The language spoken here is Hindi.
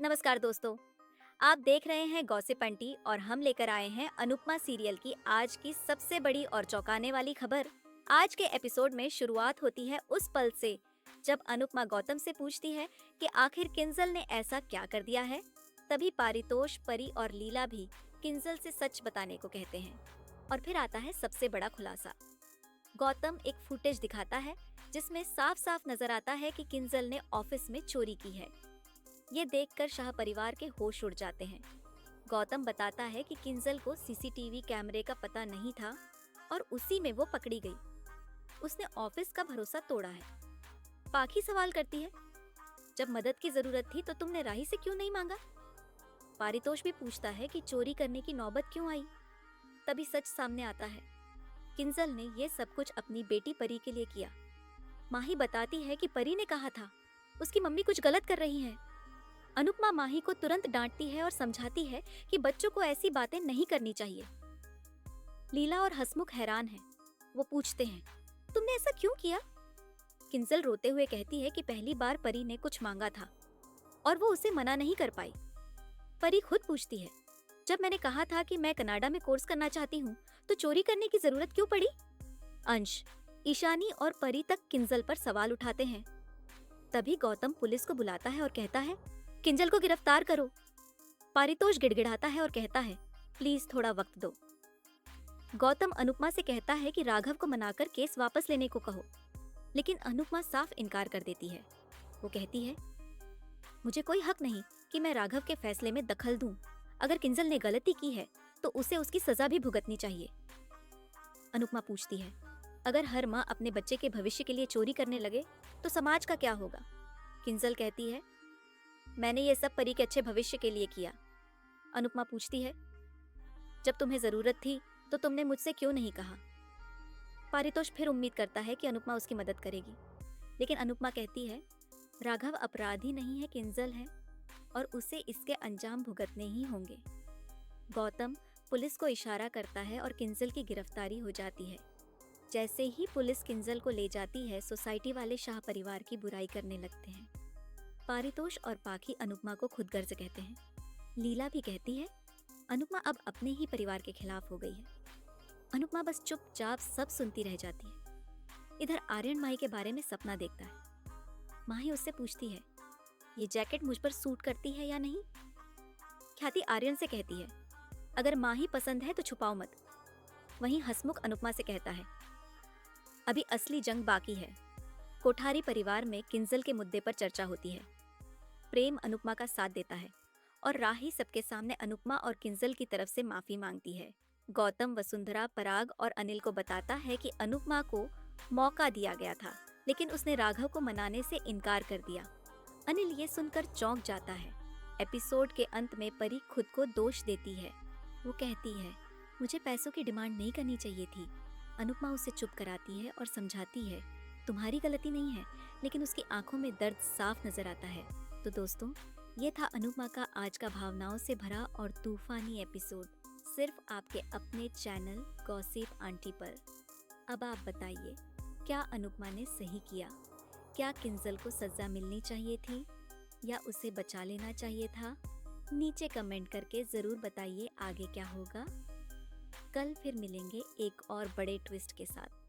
नमस्कार दोस्तों। आप देख रहे हैं गॉसिप आंटी और हम लेकर आए हैं अनुपमा सीरियल की आज की सबसे बड़ी और चौंकाने वाली खबर। आज के एपिसोड में शुरुआत होती है उस पल से जब अनुपमा गौतम से पूछती है कि आखिर किंजल ने ऐसा क्या कर दिया है। तभी पारितोष, परी और लीला भी किंजल से सच बताने को कहते हैं और फिर आता है सबसे बड़ा खुलासा। गौतम एक फुटेज दिखाता है जिसमें साफ साफ नजर आता है कि किंजल ने ऑफिस में चोरी की है। ये देखकर शाह परिवार के होश उड़ जाते हैं। गौतम बताता है कि किंजल को सीसीटीवी कैमरे का पता नहीं था और उसी में वो पकड़ी गई। उसने ऑफिस का भरोसा तोड़ा है। पाखी सवाल करती है, जब मदद की जरूरत थी तो तुमने राही से क्यों नहीं मांगा? पारितोष भी पूछता है कि चोरी करने की नौबत क्यों आई। तभी सच सामने आता है, किंजल ने ये सब कुछ अपनी बेटी परी के लिए किया। माही बताती है कि परी ने कहा था उसकी मम्मी कुछ गलत कर रही है। अनुपमा माही को तुरंत डांटती है और समझाती है कि बच्चों को ऐसी बातें नहीं करनी चाहिए। लीला और हसमुख हैरान हैं। वो पूछते हैं, तुमने ऐसा क्यों किया? किंजल रोते हुए कहती है कि पहली बार परी ने कुछ मांगा था और वो उसे मना नहीं कर पाई। परी खुद पूछती है, जब मैंने कहा था कि मैं कनाडा में कोर्स करना चाहती हूँ तो चोरी करने की जरूरत क्यों पड़ी? अंश, ईशानी और परी तक किंजल पर सवाल उठाते हैं। तभी गौतम पुलिस को बुलाता है और कहता है, किंजल को गिरफ्तार करो। पारितोष गिड़गिड़ाता है और कहता है, प्लीज थोड़ा वक्त दो। गौतम अनुपमा से कहता है कि राघव को मनाकर केस वापस लेने को कहो, लेकिन अनुपमा साफ इनकार कर देती है। वो कहती है, मुझे कोई हक नहीं कि मैं राघव के फैसले में दखल दूं। अगर किंजल ने गलती की है तो उसे उसकी सजा भी भुगतनी चाहिए। अनुपमा पूछती है, अगर हर माँ अपने बच्चे के भविष्य के लिए चोरी करने लगे तो समाज का क्या होगा? किंजल कहती है, मैंने ये सब परी के अच्छे भविष्य के लिए किया। अनुपमा पूछती है, जब तुम्हें जरूरत थी तो तुमने मुझसे क्यों नहीं कहा? पारितोष फिर उम्मीद करता है कि अनुपमा उसकी मदद करेगी, लेकिन अनुपमा कहती है, राघव अपराधी नहीं है, किंजल है और उसे इसके अंजाम भुगतने ही होंगे। गौतम पुलिस को इशारा करता है और किंजल की गिरफ्तारी हो जाती है। जैसे ही पुलिस किंजल को ले जाती है, सोसाइटी वाले शाह परिवार की बुराई करने लगते हैं। पारितोष और पाखी अनुपमा को खुदगर्ज कहते हैं। लीला भी कहती है, अनुपमा अब अपने ही परिवार के खिलाफ हो गई है। अनुपमा बस चुपचाप सब सुनती रह जाती है। इधर आर्यन माही के बारे में सपना देखता है। माही उससे पूछती है, ये जैकेट मुझ पर सूट करती है या नहीं? ख्याति आर्यन से कहती है, अगर माही पसंद है तो छुपाओ मत। वहीं हसमुख अनुपमा से कहता है, अभी असली जंग बाकी है। कोठारी परिवार में किंजल के मुद्दे पर चर्चा होती है। प्रेम अनुपमा का साथ देता है और राही सबके सामने अनुपमा और किंजल की तरफ से माफी मांगती है। गौतम वसुंधरा, पराग और अनिल को बताता है कि अनुपमा को मौका दिया गया था, लेकिन उसने राघव को मनाने से इनकार कर दिया। अनिल ये सुनकर चौंक जाता है। एपिसोड के अंत में परी खुद को दोष देती है। वो कहती है, मुझे पैसों की डिमांड नहीं करनी चाहिए थी। अनुपमा उसे चुप कराती है और समझाती है, तुम्हारी गलती नहीं है, लेकिन उसकी आंखों में दर्द साफ नजर आता है। तो दोस्तों, ये था अनुपमा का आज का भावनाओं से भरा और तूफानी एपिसोड, सिर्फ आपके अपने चैनल गॉसिप आंटी पर। अब आप बताइए, क्या अनुपमा ने सही किया? क्या किंजल को सजा मिलनी चाहिए थी या उसे बचा लेना चाहिए था? नीचे कमेंट करके जरूर बताइए आगे क्या होगा। कल फिर मिलेंगे एक और बड़े ट्विस्ट के साथ।